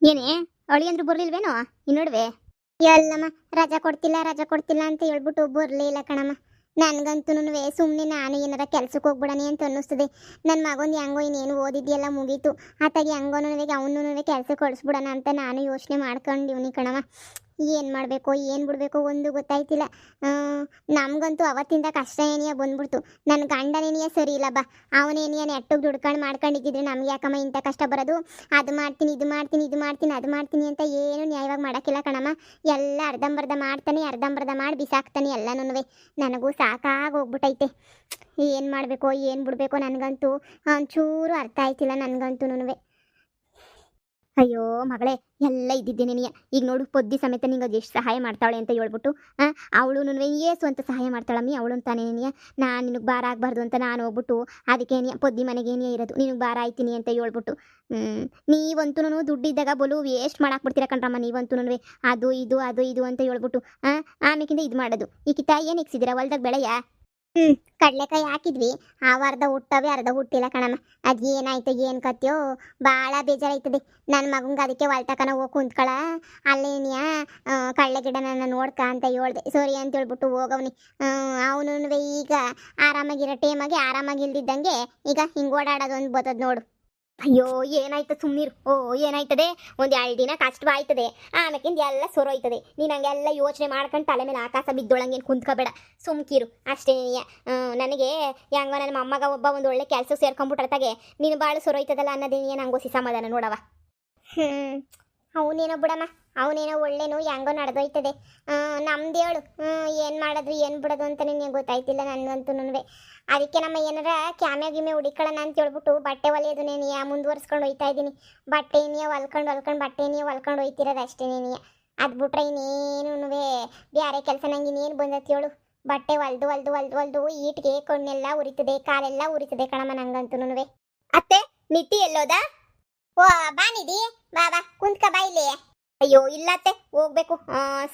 ಏನೇ ಅಳಿ ಅಂದ್ರು ಬರ್ಲಿಲ್ವೇನೋ ಈ ನಡುವೆ? ಎಲ್ಲಮ್ಮ ರಜಾ ಕೊಡ್ತಿಲ್ಲ ಅಂತ ಹೇಳ್ಬಿಟ್ಟು ಬರ್ಲೇ ಇಲ್ಲ ಕಣಮ್ಮ. ನನ್ಗಂತೂ ಸುಮ್ಮನೆ ನಾನು ಏನಾರ ಕೆಲ್ಸಕ್ಕೆ ಹೋಗ್ಬಿಡಣಿ ಅಂತ ಅನ್ನಿಸ್ತದೆ. ನನ್ನ ಮಗಂದು ಹೆಂಗೋ ಇನ್ನೇನು ಓದಿದ್ಯೆಲ್ಲ ಮುಗೀತು, ಆತಾಗಿ ಹೆಂಗೋನು ಅವನು ಕೆಲ್ಸಕ್ಕೆ ಕಳಿಸ್ಬಿಡೋಣ ಅಂತ ನಾನು ಯೋಚನೆ ಮಾಡ್ಕೊಂಡಿವ್ನಿ ಕಣಮ್ಮ. ಏನು ಮಾಡಬೇಕು ಏನು ಬಿಡಬೇಕು ಒಂದು ಗೊತ್ತಾಯ್ತಿಲ್ಲ. ನಮಗಂತೂ ಅವತ್ತಿಂದ ಕಷ್ಟ ಏನಿಯ ಬಂದ್ಬಿಡ್ತು. ನನ್ನ ಗಂಡನೇನಿಯ ಸರಿ ಇಲ್ಲ ಬಾ, ಅವನೇನಿಯ ನೆಟ್ಟಗೆ ದುಡ್ಕೊಂಡು ಮಾಡ್ಕೊಂಡಿದ್ದಿದ್ರೆ ನಮ್ಗೆ ಯಾಕಮ್ಮ ಇಂಥ ಕಷ್ಟ ಬರೋದು. ಅದು ಮಾಡ್ತೀನಿ ಇದು ಮಾಡ್ತೀನಿ ಅದು ಮಾಡ್ತೀನಿ ಅಂತ ಏನು ನ್ಯಾಯವಾಗಿ ಮಾಡೋಕ್ಕಿಲ್ಲ ಕಣಮ್ಮ. ಎಲ್ಲ ಅರ್ಧಂಬರ್ಧ ಮಾಡ್ತಾನೆ, ಅರ್ಧಂಬರ್ಧ ಮಾಡಿ ಬಿಸಾಕ್ತಾನೆ ಎಲ್ಲನೂ. ನನಗೂ ಸಾಕಾಗಿ ಹೋಗ್ಬಿಟ್ಟೈತೆ. ಏನು ಮಾಡಬೇಕು ಏನು ಬಿಡಬೇಕು ನನಗಂತೂ ಒಂಚೂರು ಅರ್ಥ ಆಯ್ತಿಲ್ಲ ನನಗಂತೂ. ಅಯ್ಯೋ ಮಗಳೇ, ಎಲ್ಲ ಇದ್ದಿದ್ದೇನೆ ನೀ ಈಗ ನೋಡು ಪೊದ್ದಿ ಸಮೇತ ನಿಂಗೆ ಅದು ಎಷ್ಟು ಸಹಾಯ ಮಾಡ್ತಾಳೆ ಅಂತ ಹೇಳ್ಬಿಟ್ಟು ಅವಳು ಏಸು ಅಂತ ಸಹಾಯ ಮಾಡ್ತಾಳಮ್ಮಿ ಅವಳು ಅಂತಾನೆ ನೀ. ನಾನು ನಿನಗೆ ಭಾರ ಆಗಬಾರ್ದು ಅಂತ ನಾನು ಹೋಗ್ಬಿಟ್ಟು ಅದಕ್ಕೆ ಪೊದ್ದಿ ಮನೆಗೇನೇ ಇರೋದು, ನಿನಗೆ ಭಾರ ಆಯ್ತೀನಿ ಅಂತ ಹೇಳ್ಬಿಟ್ಟು. ನೀವಂತೂ ದುಡ್ಡಿದ್ದಾಗ ಬಲು ವೇಸ್ಟ್ ಮಾಡಾಕ್ಬಿಡ್ತೀರ ಕಣ್ರಮ್ಮ ನೀವಂತೂ. ಅದು ಇದು ಅಂತ ಹೇಳ್ಬಿಟ್ಟು ಆಮೇಕಿಂದ ಇದು ಮಾಡೋದು. ಈ ಕಿತ್ತ ಏನು ಇಕ್ಸಿದ್ದೀರಾ ಹೊಲ್ದಾಗ ಬೆಳೆಯ? ಕಡ್ಲೆಕಾಯಿ ಹಾಕಿದ್ವಿ, ಅರ್ಧ ಹುಟ್ಟವೆ ಅರ್ಧ ಹುಟ್ಟಿಲ್ಲ ಕಣಮ್ಮ. ಅದು ಏನಾಯ್ತು ಏನು ಕತ್ಯೋ ಭಾಳ ಬೇಜಾರಾಯ್ತದೆ ನನ್ನ ಮಗಂಗೆ. ಅದಕ್ಕೆ ಹೊಲ್ತಕನ ಹೋಗಿ ಕುಂತ್ಕೊಳ ಅಲ್ಲೇನಿಯ ಕಡಲೆ ಗಿಡ ನನ್ನ ನೋಡ್ಕ ಅಂತ ಹೇಳ್ದೆ. ಸರಿ ಅಂತ ಹೇಳ್ಬಿಟ್ಟು ಹೋಗವ್ನಿ. ಅವನು ಈಗ ಆರಾಮಾಗಿರೋ ಟೈಮಾಗೆ ಆರಾಮಾಗಿಲ್ದಿದ್ದಂಗೆ ಈಗ ಹಿಂಗೆ ಓಡಾಡೋದು ಒಂದು ಬರ್ತದೆ ನೋಡು. ಅಯ್ಯೋ ಏನಾಯ್ತು ಸುಮ್ಮನಿರು. ಏನಾಯ್ತದೆ, ಒಂದು 2 ದಿನ ಕಷ್ಟವಾಯ್ತದೆ, ಆಮೇಕಿಂದ ಎಲ್ಲ ಸೊರೋಯ್ತದೆ. ನೀನು ಹಂಗೆಲ್ಲ ಯೋಚನೆ ಮಾಡ್ಕೊಂಡು ತಲೆ ಮೇಲೆ ಆಕಾಶ ಬಿದ್ದೊಳಂಗೇನು ಕುಂತ್ಕೋಬೇಡ, ಸುಮ್ಕಿರು ಅಷ್ಟೇ. ನನಗೆ ಹೆಂಗ ನನ್ನ ಮೊಮ್ಮಗ ಒಬ್ಬ ಒಂದು ಒಳ್ಳೆ ಕೆಲಸ ಸೇರ್ಕೊಂಡ್ಬಿಟ್ರತಾಗೆ ನೀನು ಭಾಳ ಸೊರೋಯ್ತದಲ್ಲ ಅನ್ನೋದೇನು ನಂಗೋಸಿ ಸಮಾಧಾನ ನೋಡವ. ಅವನೇನೋ ಬಿಡಮ್ಮ, ಅವನೇನೋ ಒಳ್ಳೇನು ಹೆಂಗೋ ನಡೆದೋಯ್ತದೆ. ನಮ್ದು ಹೇಳು, ಏನು ಮಾಡೋದು ಏನು ಬಿಡೋದು ಅಂತ ನಿನಗೆ ಗೊತ್ತಾಯ್ತಿಲ್ಲ ನನಗಂತೂ. ಅದಕ್ಕೆ ನಮ್ಮ ಏನಾರ ಕ್ಯಾಮೆ ಹುಡಿಕೊಳ್ಳೋಣ ಅಂತ ಹೇಳ್ಬಿಟ್ಟು ಬಟ್ಟೆ ಹೊಲಿಯೋದನ್ನೇನಿಯ ಮುಂದುವರ್ಸ್ಕೊಂಡು ಹೋಯ್ತಾ ಇದ್ದೀನಿ. ಬಟ್ಟೆನಿಯ ಹೊಲ್ಕೊಂಡು ಹೋಯ್ತಿರೋದು ಅಷ್ಟೇ ನೀನಿಯ. ಅದು ಬಿಟ್ರೆ ಇನ್ನೇನು ಬೇರೆ ಕೆಲಸ ನಂಗೆ ಇನ್ನೇನು ಬಂದತಿ ಹೇಳು. ಬಟ್ಟೆ ಹೊಲ್ದು ಈಟಿಗೆ ಕಣ್ಣೆಲ್ಲ ಉರಿತದೆ, ಕಾಲೆಲ್ಲ ಉರಿತದೆ ಕಣಮ್ಮ ನಂಗಂತೂ. ಅತ್ತೆ ನಿತ್ತಿ ಎಲ್ಲೋದಾ? ಓ ಬಾನಿದಿ, ಬಾ ಕುಂತ್ಕ ಬಾ ಇಲ್ಲಿ. ಅಯ್ಯೋ ಇಲ್ಲ ಅತ್ತೆ, ಹೋಗ್ಬೇಕು,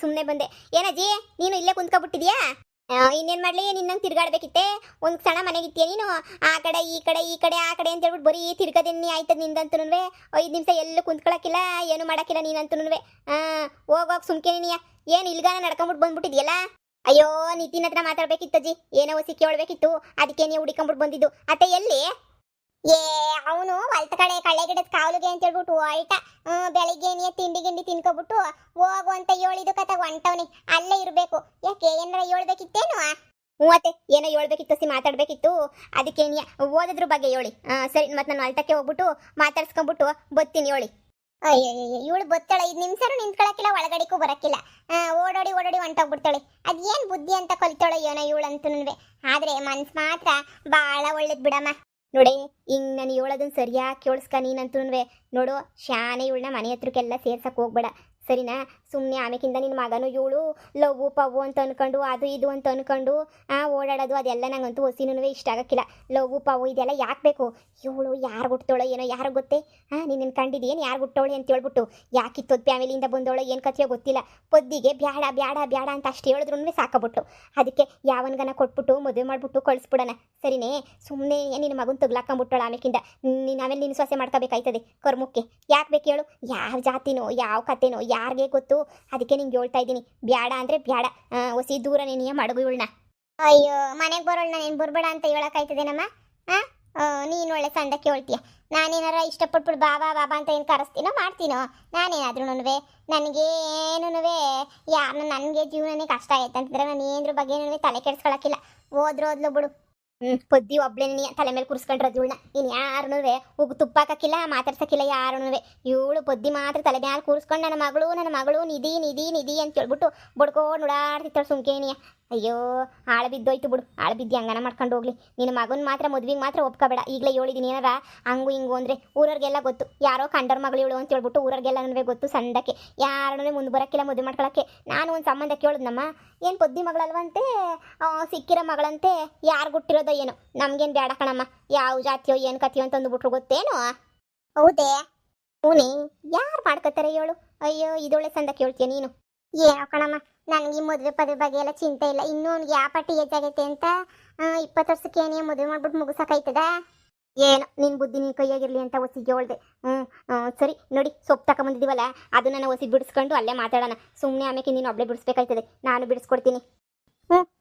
ಸುಮ್ಮನೆ ಬಂದೆ. ಏನಜ್ಜಿ ನೀನು ಇಲ್ಲೇ ಕುಂತ್ಕೊಬಿಟ್ಟಿದ್ಯಾ? ಇನ್ನೇನು ಮಾಡಲಿ, ನಿನ್ನಂಗೆ ತಿರ್ಗಾಡ್ಬೇಕಿತ್ತೆ. ಒಂದು ಕ್ಷಣ ಮನೆಗಿತ್ತೀಯ ನೀನು? ಆ ಕಡೆ ಈ ಕಡೆ ಆ ಕಡೆ ಅಂತ ಹೇಳ್ಬಿಟ್ಟು ಬರೀ ತಿರ್ಗದೇನಿ ಆಯ್ತದ ನಿಂದಂತೂ. 5 ನಿಮಿಷ ಎಲ್ಲೂ ಕುಂತ್ಕೊಳಕ್ಕಿಲ್ಲ, ಏನು ಮಾಡೋಕ್ಕಿಲ್ಲ ನೀನಂತೂ. ಹೋಗೋಗಿ ಸುಮ್ಕೇನಿಯ ಏನು ಇಲ್ಗಾನ ನಡ್ಕೊಂಬಿಟ್ಟು ಬಂದ್ಬಿಟ್ಟಿದ್ಯಲ್ಲ. ಅಯ್ಯೋ ನಿತಿನ ಹತ್ರ ಮಾತಾಡ್ಬೇಕಿತ್ತಜ್ಜಿ, ಏನೋ ಸಿಕ್ಕಿ ಹೇಳ್ಬೇಕಿತ್ತು, ಅದಕ್ಕೆ ನೀವು ಹುಡಿಕೊಂಬಿಟ್ಟು ಬಂದಿದ್ದು. ಅತ್ತೆ ಎಲ್ಲಿ? ಅವನು ಹೊಲ್ತ ಕಡೆ ಕಳೆ ಗಿಡದ ಕಾವಲಿಗೆ ಅಂತ ಹೇಳ್ಬಿಟ್ಟು ಹೊಲ್ಟ. ಬೆಳಿಗ್ಗೆ ತಿಂಡಿ ತಿನ್ಕೊಬಿಟ್ಟು ಹೋಗು ಅಂತ ಹೇಳಿದು ಕಥ ಹೊಂಟವನಿ. ಅಲ್ಲೇ ಇರಬೇಕು. ಯಾಕೆ ಏನಾರ ಹೇಳ್ಬೇಕಿತ್ತೇನು? ಮೂವತ್ತೆ ಏನೋ ಹೇಳ್ಬೇಕಿತ್ತು ಮಾತಾಡ್ಬೇಕಿತ್ತು, ಅದಕ್ಕೆ ಓದೋದ್ರ ಬಗ್ಗೆ ಹೇಳಿ. ಸರಿ ಮತ್ತೆ ನಾನು ಹೊಲ್ತಕ್ಕೆ ಹೋಗ್ಬಿಟ್ಟು ಮಾತಾಡ್ಸ್ಕೊಂಡ್ಬಿಟ್ಟು ಬತ್ತೀನಿ ಹೇಳಿ. ಅಯ್ಯೋ ಇವಳು ಬತ್ತಾಳೆ, 5 ನಿಮಿಷ ನಿಂತ್ಕೊಳಕ್ಕಿಲ್ಲ, ಒಳಗಡಿಗೂ ಬರಕ್ಕಿಲ್ಲ. ಓಡೋಡಿ ಹೊಂಟೋಗ್ಬಿಡ್ತಾಳೆ. ಅದೇನು ಬುದ್ಧಿ ಅಂತ ಕಲಿತಾಳೋ ಏನೋ ಇವಳು ಅಂತೂ. ಆದ್ರೆ ಮನ್ಸು ಮಾತ್ರ ಭಾಳ ಒಳ್ಳೇದು ಬಿಡಮ್ಮ. ನೋಡಿ ಹಿಂಗೆ ನಾನು ಹೇಳೋದನ್ನ ಸರಿಯಾಗಿ ಕೇಳಿಸ್ಕ ನೀನಂತೂ. ನೋಡು ಶಾನೆ ಇವಳನ್ನ ಮನೆ ಹತ್ರಕ್ಕೆಲ್ಲ ಸೇರ್ಸಕ್ಕೆ ಹೋಗ್ಬೇಡ, ಸರಿನಾ? ಸುಮ್ಮನೆ ಆಮೇಕಿಂದ ನಿನ್ನ ಮಗನೂ ಇವಳು ಲವ್ವು ಪವ್ವು ಅಂತ ಅನ್ಕೊಂಡು ಅದು ಇದು ಅಂತ ಅನ್ಕೊಂಡು ಓಡಾಡೋದು ಅದೆಲ್ಲ ನಂಗಂತೂ ಹೊಸಿನೂ ಇಷ್ಟ ಆಗಕ್ಕಿಲ್ಲ. ಲವ್ವು ಪವ್ವು ಇದೆಲ್ಲ ಯಾಕೆ ಬೇಕು? ಇವಳು ಯಾರು ಹುಟ್ಟೋಳೋ ಏನೋ ಯಾರು ಗೊತ್ತೇ. ನೀನು ಕಂಡಿದ್ದೀನು ಯಾರು ಹುಟ್ಟೋಳಿ ಅಂತ ಹೇಳ್ಬಿಟ್ಟು. ಯಾಕಿತ್ತೋದು ಫ್ಯಾಮಿಲಿಯಿಂದ ಬಂದೋಳೋ ಏನು ಕಥೆಯೋ ಗೊತ್ತಿಲ್ಲ. ಪೊದ್ದಿಗೆ ಬ್ಯಾಡ ಅಂತ ಅಷ್ಟು ಹೇಳಿದ್ರು ಸಾಕಬಿಟ್ಟು. ಅದಕ್ಕೆ ಯಾವನ್ಗನ ಕೊಟ್ಬಿಟ್ಟು ಮದುವೆ ಮಾಡಿಬಿಟ್ಟು ಕಳಿಸ್ಬಿಡೋಣ, ಸರಿನೇ? ಸುಮ್ಮನೆ ನಿನ್ನ ಮಗನ ತಗ್ಲಾಕೊಂಬಿಟ್ಟೋಳ ಆಮೇಕಿಂದ ಆಮೇಲೆ ನೀನು ಸೊಸೆ ಮಾಡ್ಕೋಬೇಕಾಯ್ತದೆ ಕರ್ಮಕ್ಕೆ. ಯಾಕೆ ಬೇಕು ಹೇಳು? ಯಾವ ಜಾತಿನೋ ಯಾವ ಕತೆನೋ ಯಾರಿಗೆ ಗೊತ್ತು? ಅದಕ್ಕೆ ನಿಂಗೆ ಹೇಳ್ತಾ ಇದ್ದೀನಿ, ಬ್ಯಾಡ ಅಂದರೆ ಬ್ಯಾಡ, ಹೊಸಿ ದೂರನೇ ನೀ ಮಡಗು ಇವಳನ್ನ. ಅಯ್ಯೋ ಮನೆಗೆ ಬರೋಳನ್ನ ನೀನು ಬರ್ಬೇಡ ಅಂತ ಹೇಳೋಕ್ಕಾಯ್ತದೇನಮ್ಮ? ನೀನು ಒಳ್ಳೆ ಸಂದಕ್ಕೆ ಹೇಳ್ತೀಯ. ನಾನೇನಾರ ಇಷ್ಟಪಟ್ಬಿಟ್ಟು ಬಾಬಾ ಅಂತ ಏನು ಕರೆಸ್ತೀನೋ ಮಾಡ್ತೀನೋ? ನಾನೇನಾದ್ರೂ ನನಗೇನು ಯಾರು ನನಗೆ ಜೀವನನೇ ಕಷ್ಟ ಆಯ್ತು ಅಂತಂದ್ರೆ ನಾನು ಏನ್ರ ಬಗ್ಗೆ ತಲೆ ಕೆಡಿಸ್ಕೊಳಕ್ಕಿಲ್ಲ. ಹೋದ್ಲು ಬಿಡು. ಪೊದ್ದಿ ಒಬ್ಳೇನಿ ತಲೆ ಮೇಲೆ ಕುರ್ಸ್ಕೊಂಡ್ರದು ಇವಳನ್ನ. ಇನ್ನು ಯಾರನೂ ಉಗು ತುಪ್ಪಾಕಿಲ್ಲ, ಮಾತಾಡ್ಸಕ್ಕಿಲ್ಲ ಯಾರನೂ. ಇವಳು ಪೊದ್ದಿ ಮಾತ್ರ ತಲೆ ಮೇಲೆ ಕೂರಿಸ್ಕೊಂಡು ನನ್ನ ಮಗಳು ನಿಧಿ ಅಂತ ಹೇಳ್ಬಿಟ್ಟು ಬಡ್ಕೊಂಡು ನೋಡಾಡ್ತಿತ್ತಾಳೆ ಸುಮ್ಕೇನಿಯ. ಅಯ್ಯೋ ಆಳು ಬಿದ್ದೋಯ್ತು ಬಿಡು, ಆಳು ಬಿದ್ದು ಹಂಗನ ಮಾಡ್ಕೊಂಡು ಹೋಗ್ಲಿ. ನಿನ್ನ ಮಗನ ಮಾತ್ರ ಮದುವೆಗೆ ಮಾತ್ರ ಒಪ್ಕೋಬೇಡ. ಈಗಲೇ ಹೇಳಿದ್ದೀನಿ ಏನಾರ ಹಂಗು ಹಿಂಗು ಅಂದರೆ ಊರವ್ರಿಗೆಲ್ಲ ಗೊತ್ತು, ಯಾರೋ ಕಂಡರ್ ಮಗಳು ಇವಳು ಅಂತ ಹೇಳ್ಬಿಟ್ಟು ಊರವ್ರಿಗೆಲ್ಲ ಗೊತ್ತು. ಸಂದಕ್ಕೆ ಯಾರನ್ನೂ ಮುಂದೆ ಬರೋಕ್ಕಿಲ್ಲ ಮದುವೆ ಮಾಡ್ಕೊಳಕ್ಕೆ. ನಾನು ಒಂದು ಸಂಬಂಧ ಕೇಳಿದ್ನಮ್ಮ, ಏನು ಪೊದ್ದಿ ಮಗಳಲ್ವಂತೆ, ಸಿಕ್ಕಿರೋ ಮಗಳಂತೆ, ಯಾರು ಗುಟ್ಟಿರೋದೋ ಏನೋ, ನಮ್ಗೇನು ಬೇಡ ಕಣಮ್ಮ, ಯಾವ ಜಾತಿಯೋ ಏನು ಕಥೆಯೋ ಅಂತ ಅಂದುಬಿಟ್ರು ಗೊತ್ತೇನೋ? ಹೌದೇ? ಹೂನೇ, ಯಾರು ಮಾಡ್ಕೋತಾರೆ ಹೇಳು? ಅಯ್ಯೋ ಇದೊಳ್ಳೆ ಸಂದ ಕೇಳ್ತೀಯ ನೀನು? ಏನೋ ಕಣಮ್ಮ, ನನಗೆ ಮದುವೆ ಪದವಿ ಬಗ್ಗೆ ಎಲ್ಲ ಚಿಂತೆ ಇಲ್ಲ. ಇನ್ನೂ ಅವ್ನಿಗೆ ಯಾವ ಪಟ್ಟಿ ಏಜ್ ಆಗೈತೆ ಅಂತ 20 ವರ್ಷಕ್ಕೆ ಏನೇ ಮದುವೆ ಮಾಡ್ಬಿಟ್ಟು ಮುಗಿಸೋಕಾಯ್ತದ? ಏನೋ ನಿನ್ನ ಬುದ್ಧಿ ನಿನ್ನ ಕೈಯಾಗಿರ್ಲಿ ಅಂತ ಒಸಿಗೆ ಹೇಳ್ದೆ. ಸರಿ ನೋಡಿ, ಸೊಪ್ಪು ತಗೊಂಬಂದಿದ್ದೀವಲ್ಲ ಅದನ್ನ ನಾನು ಒಸಿ ಬಿಡಿಸ್ಕೊಂಡು ಅಲ್ಲೇ ಮಾತಾಡೋಣ. ಸುಮ್ಮನೆ ಆಮೇಲೆ ನೀನು ಒಬ್ಬಳೇ ಬಿಡಿಸ್ಬೇಕಾಯ್ತದೆ, ನಾನು ಬಿಡಿಸ್ಕೊಡ್ತೀನಿ.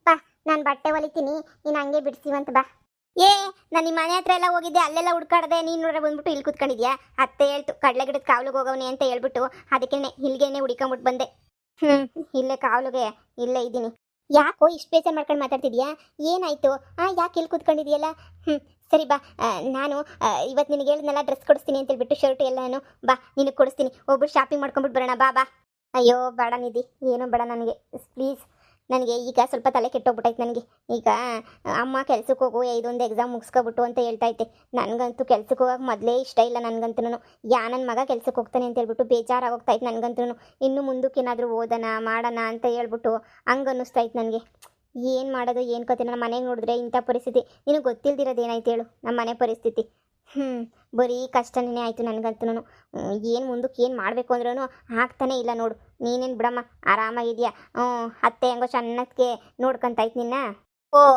ಬಾ, ನಾನು ಬಟ್ಟೆ ಹೊಲಿತೀನಿ, ನೀನು ಹಂಗೆ ಬಿಡಿಸಿವಂತ ಬಾ. ನಾನು ನಿಮ್ಮ ಮನೆ ಹತ್ರ ಎಲ್ಲ ಹೋಗಿದ್ದೆ, ಅಲ್ಲೆಲ್ಲ ಹುಡ್ಕಾಡ್ದೆ, ನೀನು ನೋಡ್ರೆ ಬಂದ್ಬಿಟ್ಟು ಇಲ್ಲಿ ಕೂತ್ಕೊಂಡಿದ್ಯಾ. ಅತ್ತೆ ಹೇಳ್ತು ಕಡಲೆ ಗಿಡದ ಕಾವಲಿಗೆ ಹೋಗವನೆ ಅಂತ ಹೇಳ್ಬಿಟ್ಟು ಅದಕ್ಕೇನೆ ಇಲ್ಲಿಗೇನೆ ಹುಡ್ಕೊಂಬಿಟ್ಟು ಬಂದೆ. ಇಲ್ಲೇ ಕಾವಲಿಗೆ ಇಲ್ಲೇ ಇದ್ದೀನಿ. ಯಾಕೋ ಇಷ್ಟು ಬೇಜಾರು ಮಾಡ್ಕೊಂಡು ಮಾತಾಡ್ತಿದ್ಯಾ? ಏನಾಯ್ತು? ಯಾಕೆ ಇಲ್ಲಿ ಕೂತ್ಕೊಂಡಿದ್ಯಲ್ಲ? ಸರಿ ಬಾ, ನಾನು ಇವತ್ತು ನಿನಗೆ ಹೇಳಿದ್ನಲ್ಲ ಡ್ರೆಸ್ ಕೊಡಿಸ್ತೀನಿ ಅಂತ ಹೇಳ್ಬಿಟ್ಟು ಶರ್ಟ್ ಎಲ್ಲಾನು, ಬಾ ನಿನಗೆ ಕೊಡಿಸ್ತೀನಿ. ಒಬ್ಬರು ಶಾಪಿಂಗ್ ಮಾಡ್ಕೊಂಬಿಟ್ಟು ಬರೋಣ, ಬಾ ಬಾ. ಅಯ್ಯೋ ಬೇಡ ನಿಧಿ, ಏನೂ ಬೇಡ ನನಗೆ, ಪ್ಲೀಸ್. ನನಗೆ ಈಗ ಸ್ವಲ್ಪ ತಲೆ ಕೆಟ್ಟೋಗ್ಬಿಟ್ಟೈತೆ. ನನಗೆ ಈಗ ಅಮ್ಮ ಕೆಲ್ಸಕ್ಕೆ ಹೋಗು, ಇದೊಂದು ಎಕ್ಸಾಮ್ ಮುಗಿಸ್ಕೊಬಿಟ್ಟು ಅಂತ ಹೇಳ್ತೈತೆ. ನನಗಂತೂ ಕೆಲ್ಸಕ್ಕೆ ಹೋಗಕ್ಕೆ ಮೊದಲೇ ಇಷ್ಟ ಇಲ್ಲ. ನನಗಂತೂ ನನ್ನ ಮಗ ಕೆಲ್ಸಕ್ಕೆ ಹೋಗ್ತಾನೆ ಅಂತ ಹೇಳ್ಬಿಟ್ಟು ಬೇಜಾರಾಗೋಗ್ತೈತೆ ನನಗಂತೂ. ಇನ್ನು ಮುಂದಕ್ಕೆ ಏನಾದರೂ ಓದೋಣ ಮಾಡೋಣ ಅಂತ ಹೇಳ್ಬಿಟ್ಟು ಹಂಗೆ ಅನ್ನಿಸ್ತೈತೆ ನನಗೆ. ಏನು ಮಾಡೋದು, ಏನು ಕತೆ? ನನ್ನ ಮನೆಗೆ ನೋಡಿದ್ರೆ ಇಂಥ ಪರಿಸ್ಥಿತಿ. ನಿನಗೆ ಗೊತ್ತಿಲ್ದಿರೋದು ಏನಾಯ್ತು ಹೇಳು ನಮ್ಮ ಮನೆ ಪರಿಸ್ಥಿತಿ. ಬರೀ ಕಷ್ಟನೇ ಆಯಿತು ನನಗಂತೂ. ಏನು ಮುಂದಕ್ಕೆ ಏನು ಮಾಡಬೇಕು ಅಂದ್ರೂ ಆಗ್ತಾನೆ ಇಲ್ಲ ನೋಡು. ನೀನೇನು ಬಿಡಮ್ಮ, ಆರಾಮಾಗಿದೆಯಾ? ಅತ್ತೆ ಹೆಂಗೋ ಚೆನ್ನಾಗಿ ನೋಡ್ಕೊಂತಾಯ್ತು ನಿನ್ನ.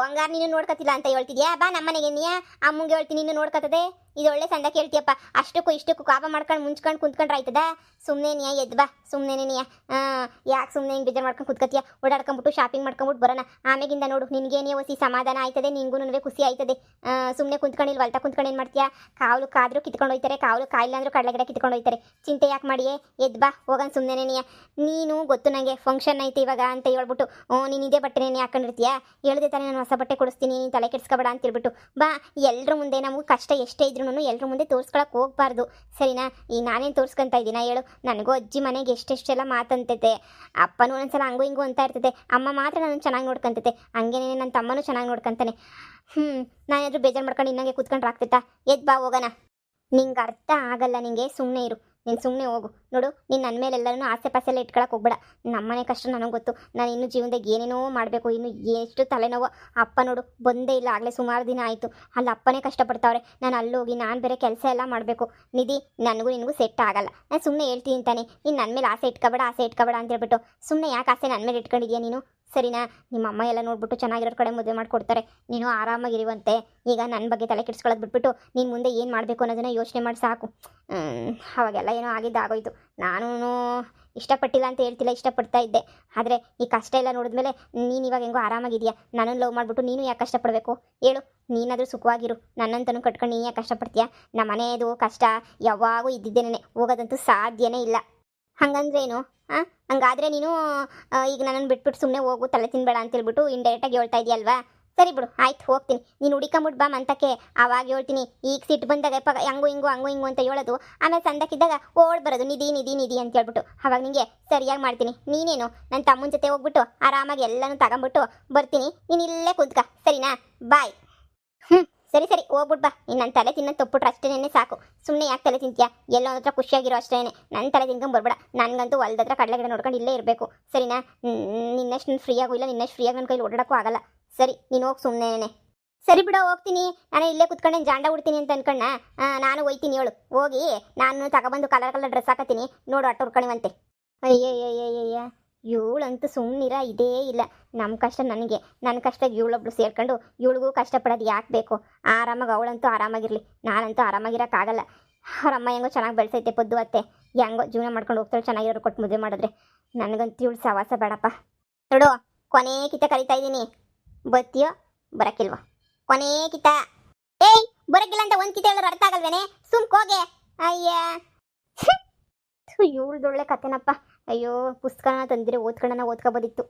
ಹಂಗಾರೆ ನೀನು ನೋಡ್ಕೊತಿಲ್ಲ ಅಂತ ಹೇಳ್ತಿದ್ಯಾ? ಬಾ ನಮ್ಮನೆಗೆ ನೀ ಅಮ್ಮಂಗೆ ಹೇಳ್ತೀನಿ, ನೀನು ನೋಡ್ಕೊತದೆ. ಇದು ಒಳ್ಳೆ ಸಂದ ಕೇಳ್ತೀಯಪ್ಪ. ಅಷ್ಟಕ್ಕೂ ಇಷ್ಟಕ್ಕೂ ಕಾಪ ಮಾಡ್ಕೊಂಡು ಮುಂಚ್ಕೊಂಡು ಕುಂತ್ಕೊಂಡ್ರೆ ಆಯ್ತದ? ಸುಮ್ಮನೆ ನೀ ಎದ್ದು ಬಾ, ಸುಮ್ಮನೆ ನೀ ಯಾಕೆ ಸುಮ್ಮನೆ ಹಿಂಗೆ ಬೇಜಾರು ಮಾಡ್ಕೊಂಡು ಕುತ್ಕತ್ತೀಯ? ಓಡಾಡ್ಕೊಂಬಿಟ್ಟು ಶಾಪಿಂಗ್ ಮಾಡ್ಕೊಂಬಿಟ್ಟು ಬರೋಣ. ಆಮೇಗಿಂದ ನೋಡು ನಿನಗೇನೇ ಹೊಸಿ ಸಮಾಧಾನ ಆಯ್ತದೆ, ನಿನಗೂ ನನಗೆ ಖುಷಿ ಆಯ್ತದೆ. ಸುಮ್ಮನೆ ಕುಂತ್ಕೊಂಡಿಲ್ಲ ಹೊಲ್ತಾ ಕುಂತ್ಕೊಂಡು ಏನು ಮಾಡ್ತೀಯಾ? ಕಾವಲು ಕಾದ್ರೂ ಕಿತ್ಕೊಂಡು ಹೋಯ್ತಾರೆ, ಕಾವಲು ಕಾಯಿಲ್ಲ ಅಂದ್ರೂ ಕಡಲೆ ಗಿಡ ಕಿತ್ಕೊಂಡು ಹೋಯ್ತಾರೆ. ಚಿಂತೆ ಯಾಕೆ ಮಾಡಿಯೇ? ಎದ್ದು ಬಾ ಹೋಗೋಣ ಸುಮ್ಮನೆ ನೀನು. ಗೊತ್ತು ನನಗೆ ಫಂಕ್ಷನ್ ಐತೆ ಇವಾಗ ಅಂತ ಹೇಳ್ಬಿಟ್ಟು ನೀನು ಇದೇ ಬಟ್ಟೆನೇ ಹಾಕೊಂಡಿರ್ತೀಯಾ? ಹೇಳ್ದೆ ತಾನೇ ನಾನು ಹೊಸ ಬಟ್ಟೆ ಕೊಡಿಸ್ತೀನಿ, ನೀನು ತಲೆ ಕೆಡಿಸ್ಕೊಬೇಡ ಅಂತ ಹೇಳ್ಬಿಟ್ಟು. ಬಾ, ಎಲ್ಲರ ಮುಂದೆ ನಮಗೆ ಕಷ್ಟ ಎಷ್ಟೇ ಇದ್ರೂ ಎಲ್ಲರ ಮುಂದೆ ತೋರಿಸ್ಕೊಳಕ್ಕೆ ಹೋಗ್ಬಾರ್ದು, ಸರಿನಾ? ಈ ನಾನೇನು ತೋರಿಸ್ಕೊಂತ ಇದ್ದೀನ ಹೇಳು? ನನಗೂ ಅಜ್ಜಿ ಮನೆಗೆ ಎಷ್ಟೆಷ್ಟೆಲ್ಲ ಮಾತಂತೈತೆ. ಅಪ್ಪನೂ ಒಂದೊಂದ್ಸಲ ಹಂಗೂ ಹಿಂಗೂ ಅಂತ ಇರ್ತೈತೆ. ಅಮ್ಮ ಮಾತ್ರ ನಾನು ಚೆನ್ನಾಗಿ ನೋಡ್ಕೊಂತೈತೆ, ಹಂಗೇನೇ ನನ್ನ ತಮ್ಮನೂ ಚೆನ್ನಾಗಿ ನೋಡ್ಕೊಂತಾನೆ. ನಾನೇನಾದರೂ ಬೇಜಾರು ಮಾಡ್ಕೊಂಡು ಇನ್ನಂಗೆ ಕೂತ್ಕೊಂಡ್ರೆ ಆಗ್ತೈತಾ? ಎದ್ದು ಬಾ ಹೋಗೋಣ. ನಿಂಗೆ ಅರ್ಥ ಆಗಲ್ಲ, ನಿಂಗೆ ಸುಮ್ಮನೆ ಇರು. ನೀನು ಸುಮ್ಮನೆ ಹೋಗು. ನೋಡು, ನೀನು ನನ್ನ ಮೇಲೆ ಎಲ್ಲರೂ ಆಸೆ ಪಾಸೆ ಎಲ್ಲ ಇಟ್ಕೊಳಕ್ಕೆ ಹೋಗ್ಬೇಡ. ನಮ್ಮನೆ ಕಷ್ಟ ನನಗೆ ಗೊತ್ತು. ನಾನು ಇನ್ನೂ ಜೀವನದಾಗ ಏನೇನೋ ಮಾಡಬೇಕು, ಇನ್ನು ಎಷ್ಟು ತಲೆನೋವು. ಅಪ್ಪ ನೋಡು ಬಂದೇ ಇಲ್ಲ, ಆಗಲೇ ಸುಮಾರು ದಿನ ಆಯಿತು. ಅಲ್ಲಿ ಅಪ್ಪನೇ ಕಷ್ಟಪಡ್ತಾವ್ರೆ, ನಾನು ಅಲ್ಲೋಗಿ ನಾನು ಬೇರೆ ಕೆಲಸ ಎಲ್ಲ ಮಾಡಬೇಕು. ನಿಧಿ, ನನಗೂ ನಿನಗೂ ಸೆಟ್ ಆಗಲ್ಲ. ನಾನು ಸುಮ್ಮನೆ ಹೇಳ್ತೀನಿ ತಾನೆ, ನೀನು ನನ್ನ ಮೇಲೆ ಆಸೆ ಇಟ್ಕೊಬೇಡ ಅಂತ ಹೇಳ್ಬಿಟ್ಟು. ಸುಮ್ಮನೆ ಯಾಕೆ ಆಸೆ ನನ್ನ ಮೇಲೆ ಇಟ್ಕೊಂಡಿದ್ಯಾ ನೀನು? ಸರಿನಾ? ನಿಮ್ಮ ಅಮ್ಮ ಎಲ್ಲ ನೋಡ್ಬಿಟ್ಟು ಚೆನ್ನಾಗಿರೋ ಕಡೆ ಮದುವೆ ಮಾಡಿಕೊಡ್ತಾರೆ, ನೀನು ಆರಾಮಾಗಿರುವಂತೆ. ಈಗ ನನ್ನ ಬಗ್ಗೆ ತಲೆ ಕೆಡಿಸ್ಕೊಳ್ಳೋದು ಬಿಟ್ಬಿಟ್ಟು ನೀನು ಮುಂದೆ ಏನು ಮಾಡಬೇಕು ಅನ್ನೋದನ್ನ ಯೋಚನೆ ಮಾಡಿ ಸಾಕು. ಅವಾಗೆಲ್ಲ ಏನೋ ಆಗಿದ್ದಾಗೋಯ್ತು. ನಾನು ಇಷ್ಟಪಟ್ಟಿಲ್ಲ ಅಂತ ಹೇಳ್ತಿಲ್ಲ, ಇಷ್ಟಪಡ್ತಾ ಇದ್ದೆ. ಆದರೆ ಈ ಕಷ್ಟ ಎಲ್ಲ ನೋಡಿದ್ಮೇಲೆ ನೀನು ಇವಾಗ ಹೆಂಗೋ ಆರಾಮಾಗಿದೆಯಾ. ನನ್ನನ್ನು ಲವ್ ಮಾಡಿಬಿಟ್ಟು ನೀನು ಯಾಕೆ ಕಷ್ಟಪಡಬೇಕು ಹೇಳು? ನೀನಾದರೂ ಸುಖವಾಗಿರು, ನನ್ನಂತನೂ ಕಟ್ಕೊಂಡು ನೀನು ಯಾಕೆ ಕಷ್ಟಪಡ್ತೀಯಾ? ನಮ್ಮ ಮನೆಯದು ಕಷ್ಟ ಯಾವಾಗೂ ಇದ್ದಿದ್ದೇನೆ, ಹೋಗೋದಂತೂ ಸಾಧ್ಯನೇ ಇಲ್ಲ. ಹಂಗಂದ್ರೇನು? ಹಂಗಾದ್ರೆ ನೀನು ಈಗ ನನ್ನನ್ನು ಬಿಟ್ಬಿಟ್ಟು ಸುಮ್ಮನೆ ಹೋಗು, ತಲೆ ತಿನ್ಬೇಡ ಅಂತ ಹೇಳ್ಬಿಟ್ಟು ಇಂಡೈರೆಕ್ಟಾಗಿ ಹೇಳ್ತಾ ಇದೆಯಲ್ವಾ? ಸರಿ ಬಿಡು, ಆಯ್ತು ಹೋಗ್ತೀನಿ. ನೀನು ಹುಡಿಕೊಂಬಿಟ್ಟು ಬಾ ಮಂತಕ್ಕೆ, ಆವಾಗ ಹೇಳ್ತೀನಿ. ಈಗ ಸಿಟ್ಟು ಬಂದಾಗ ಹಂಗು ಹಿಂಗು ಅಂತ ಹೇಳೋದು, ಆಮೇಲೆ ಸಂದಕ್ಕಿದ್ದಾಗ ಓಡ್ ಬರೋದು ನಿಧಿ ಅಂತ ಹೇಳ್ಬಿಟ್ಟು. ಅವಾಗ ನಿಮಗೆ ಸರಿಯಾಗಿ ಮಾಡ್ತೀನಿ. ನೀನೇನು ನನ್ನ ತಮ್ಮನ ಜೊತೆ ಹೋಗ್ಬಿಟ್ಟು ಆರಾಮಾಗಿ ಎಲ್ಲನೂ ತಗೊಂಬಿಟ್ಟು ಬರ್ತೀನಿ. ನೀನು ಇಲ್ಲೇ ಕೂತ್ಕ, ಸರಿನಾ? ಬಾಯ್. ಸರಿ ಹೋಗ್ಬಿಟ್ಟು ಬಾ. ಇನ್ನು ನನ್ನ ತಲೆ ತಿನ್ನೋದು ತಪ್ಪಿಟ್ರೆ ಅಷ್ಟೇನೆ ಸಾಕು. ಸುಮ್ಮನೆ ಯಾಕೆ ತಲೆ ತಿಂತೀಯಾ? ಎಲ್ಲೋ ಹತ್ರ ಖುಷಿಯಾಗಿರೋ ಅಷ್ಟೇ. ನನ್ನ ತಲೆ ತಿನ್ಕೊಂಡು ಬರ್ಬೇಡ. ನನಗಂತೂ ಹೊಲ್ದತ್ರ ಕಡಲೆ ಗಿಡ ನೋಡ್ಕೊಂಡು ಇಲ್ಲೇ ಇರಬೇಕು, ಸರಿನಾ? ನಿನ್ನಷ್ಟು ನಾನು ಫ್ರೀಯಾಗೂ ಇಲ್ಲ, ನಿನ್ನಷ್ಟು ಫ್ರೀಯಾಗಿ ನನ್ನ ಕೈಲಿ ಓಡಾಡೋಕ್ಕೂ ಆಗಲ್ಲ. ಸರಿ, ನೀನು ಹೋಗಿ ಸುಮ್ಮನೆ. ಸರಿ ಬಿಡೋ, ಹೋಗ್ತೀನಿ. ನಾನು ಇಲ್ಲೇ ಕುತ್ಕೊಂಡೇನು ಜಾಂಡ ಹುಡ್ತೀನಿ ಅಂತ ಅನ್ಕಣ್ಣ. ನಾನು ಹೋಯ್ತೀನಿ, ಹೇಳು ಹೋಗಿ. ನಾನು ತಗೊಬಂದು ಕಲರ್ ಡ್ರೆಸ್ ಹಾಕತ್ತೀನಿ, ನೋಡು ಅಟ್ಟು ಹುಡ್ಕೊಣಿವಂತೆ. ಅಯ್ಯಯ್ಯಯ್ಯಯ್ಯ, ಇವಳಂತೂ ಸುಮ್ಮನಿರ ಇದೇ ಇಲ್ಲ. ನಮ್ಮ ಕಷ್ಟ ನನಗೆ, ನನ್ನ ಕಷ್ಟಕ್ಕೆ ಇವಳೊಬ್ಳು ಸೇರ್ಕೊಂಡು ಇವಳಿಗೂ ಕಷ್ಟಪಡೋದು ಯಾಕೆ ಬೇಕು? ಆರಾಮಾಗಿ ಅವಳಂತೂ ಆರಾಮಾಗಿರಲಿ, ನಾನಂತೂ ಆರಾಮಾಗಿರೋಕ್ಕಾಗಲ್ಲ. ಅವರಮ್ಮ ಹೆಂಗೋ ಚೆನ್ನಾಗಿ ಬೆಳೆಸೈತೆ, ಪೊದ್ದು ಅತ್ತೆ ಹೆಂಗೋ ಜೀವನ ಮಾಡ್ಕೊಂಡು ಹೋಗ್ತಾಳೆ, ಚೆನ್ನಾಗಿರೋರು ಕೊಟ್ಟು ಮದುವೆ ಮಾಡಿದ್ರೆ. ನನಗಂತೂ ಇವಳು ಸವಾಸ ಬೇಡಪ್ಪ. ನೋಡು, ಕೊನೆ ಕಿತ್ತ ಕರಿತಾ ಇದ್ದೀನಿ, ಬತ್ತೀಯೋ ಬರಕ್ಕಿಲ್ವ? ಕೊನೆ ಕಿತ್ತ. ಏಯ್, ಬರಕ್ಕಿಲ್ಲ ಅಂತ ಒಂದು ಕಿತ್ತ ಹೇಳಿದ್ರೆ ಅರ್ಥ ಆಗಲ್ವೇನೆ? ಸುಮ್ಕೋಗೆ. ಅಯ್ಯ, ಇವಳ್ದೊಳ್ಳೆ ಕತೆನಪ್ಪ. ಅಯ್ಯೋ, ಪುಸ್ತಕನ ತಂದಿದ್ರೆ ಓದ್ಕೊಳ್ಳೋಣ, ಓದ್ಕೋಬೋದಿತ್ತು.